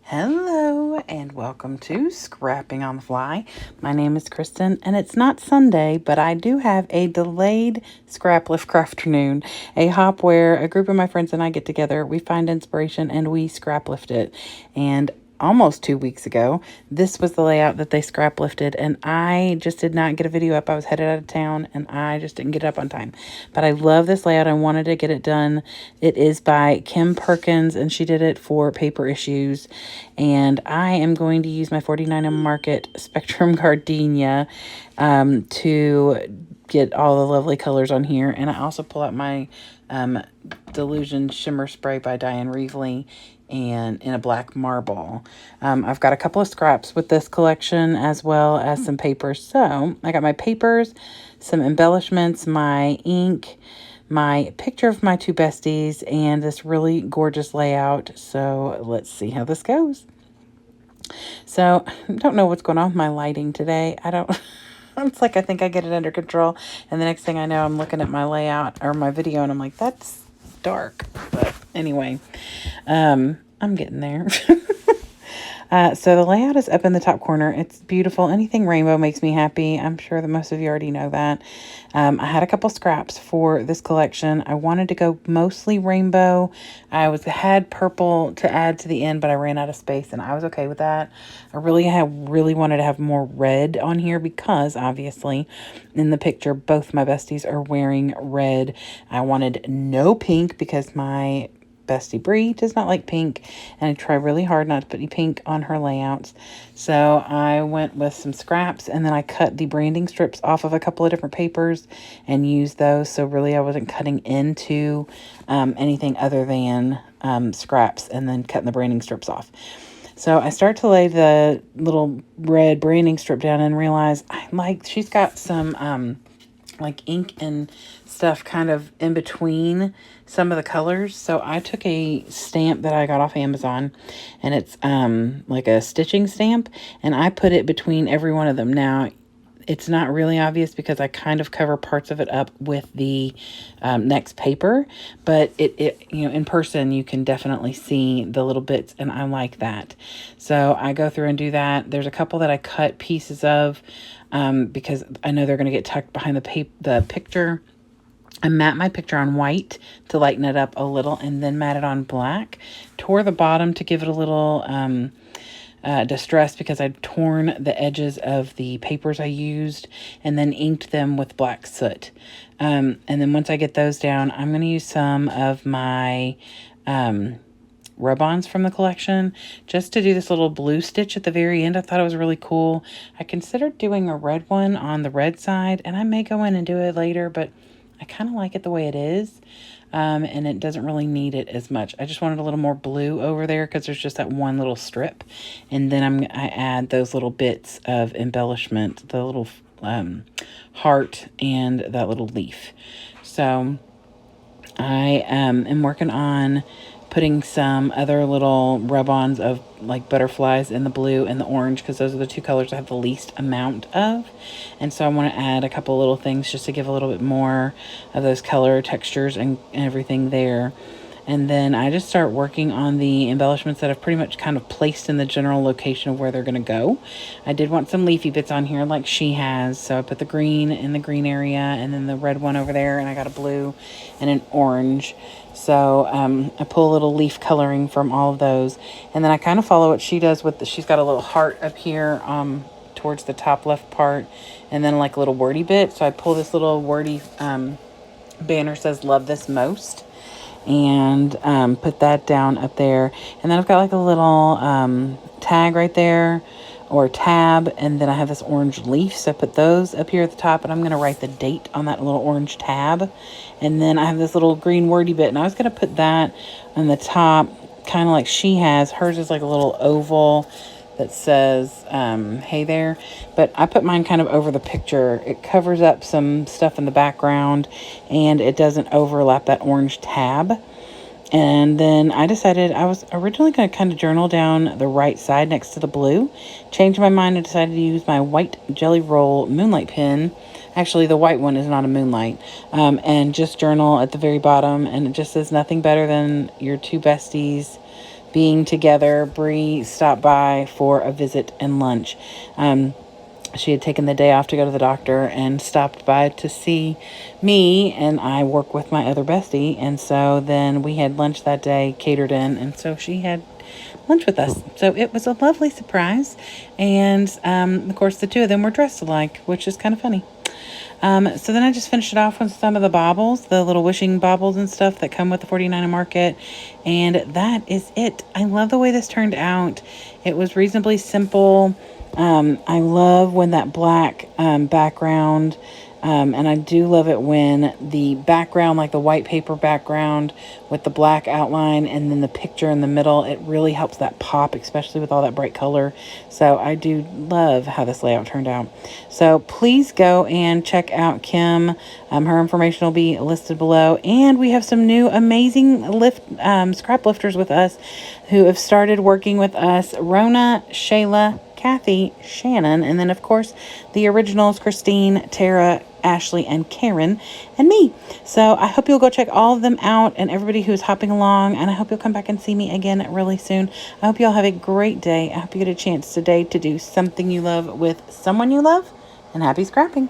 Hello and welcome to Scrapping on the Fly. My name is Kristen and it's not Sunday, but I do have a delayed Scraplift Crafternoon, a hop where a group of my friends and I get together, we find inspiration and we scraplift it. And almost 2 weeks ago, this was the layout that they scrap lifted, and I just did not get a video up. I was headed out of town and I just didn't get it up on time, but I love this layout. I wanted to get it done. It is by Kim Perkins and she did it for Paper Issues, and I am going to use my 49 Market Spectrum Gardenia to get all the lovely colors on here. And I also pull out my Delusion Shimmer Spray by Diane Reevely and in a black marble. I've got a couple of scraps with this collection as well as some papers. So I got my papers, some embellishments, my ink, my picture of my two besties, and this really gorgeous layout. So let's see how this goes. So I don't know what's going on with my lighting today. It's like I think I get it under control, and the next thing I know, I'm looking at my layout or my video and I'm like, that's dark. But anyway, I'm getting there. So the layout is up in the top corner. It's beautiful. Anything rainbow makes me happy. I'm sure that most of you already know that. I had a couple scraps for this collection. I wanted to go mostly rainbow. I had purple to add to the end, but I ran out of space and I was okay with that. I really wanted to have more red on here because obviously in the picture, both my besties are wearing red. I wanted no pink because my bestie Bree does not like pink, and I try really hard not to put any pink on her layouts. So I went with some scraps, and then I cut the branding strips off of a couple of different papers and used those. So really I wasn't cutting into anything other than scraps and then cutting the branding strips off. So I start to lay the little red branding strip down and realize she's got some like ink and stuff kind of in between some of the colors. So I took a stamp that I got off Amazon, and it's like a stitching stamp, and I put it between every one of them. Now it's not really obvious because I kind of cover parts of it up with the next paper, but it in person you can definitely see the little bits, and I like that. So I go through and do that. There's a couple that I cut pieces of because I know they're going to get tucked behind the picture. I matte my picture on white to lighten it up a little, and then matte it on black. Tore the bottom to give it a little distress because I'd torn the edges of the papers I used and then inked them with black soot. And then once I get those down, I'm going to use some of my rub-ons from the collection just to do this little blue stitch at the very end. I thought it was really cool. I considered doing a red one on the red side, and I may go in and do it later, but I kind of like it the way it is. And it doesn't really need it as much. I just wanted a little more blue over there because there's just that one little strip. And then I add those little bits of embellishment, the little heart and that little leaf. So I am working on putting some other little rub-ons of like butterflies in the blue and the orange because those are the two colors I have the least amount of. And so I want to add a couple little things just to give a little bit more of those color textures and everything there. And then I just start working on the embellishments that I've pretty much kind of placed in the general location of where they're going to go. I did want some leafy bits on here like she has. So I put the green in the green area and then the red one over there. And I got a blue and an orange. So I pull a little leaf coloring from all of those. And then I kind of follow what she does with she's got a little heart up here towards the top left part. And then like a little wordy bit. So I pull this little wordy banner says love this most. And put that down up there. And then I've got like a little tag right there or tab, and then I have this orange leaf, so I put those up here at the top, and I'm going to write the date on that little orange tab. And then I have this little green wordy bit, and I was going to put that on the top kind of like she has. Hers is like a little oval that says hey there, but I put mine kind of over the picture. It covers up some stuff in the background and it doesn't overlap that orange tab. And then I decided I was originally going to kind of journal down the right side next to the blue. Changed my mind and decided to use my white Jelly Roll Moonlight pen. Actually, the white one is not a Moonlight. And just journal at the very bottom. And it just says nothing better than your two besties being together. Bree stopped by for a visit and lunch. She had taken the day off to go to the doctor and stopped by to see me, and I work with my other bestie. And so then we had lunch that day, catered in, and so she had lunch with us. So it was a lovely surprise. And of course, the two of them were dressed alike, which is kind of funny. So then I just finished it off with some of the baubles, the little wishing baubles and stuff that come with the 49 Market. And that is it. I love the way this turned out. It was reasonably simple. I love when that black background, and I do love it when the background, like the white paper background with the black outline and then the picture in the middle, it really helps that pop, especially with all that bright color. So I do love how this layout turned out. So please go and check out Kim. Her information will be listed below. And we have some new amazing scrap lifters with us who have started working with us. Rona, Shala, Kathy, Shannon, and then of course the originals, Christine, Tara, Ashley, and Karen, and me. So I hope you'll go check all of them out, and everybody who's hopping along, and I hope you'll come back and see me again really soon. I hope you all have a great day. I hope you get a chance today to do something you love with someone you love, and happy scrapping.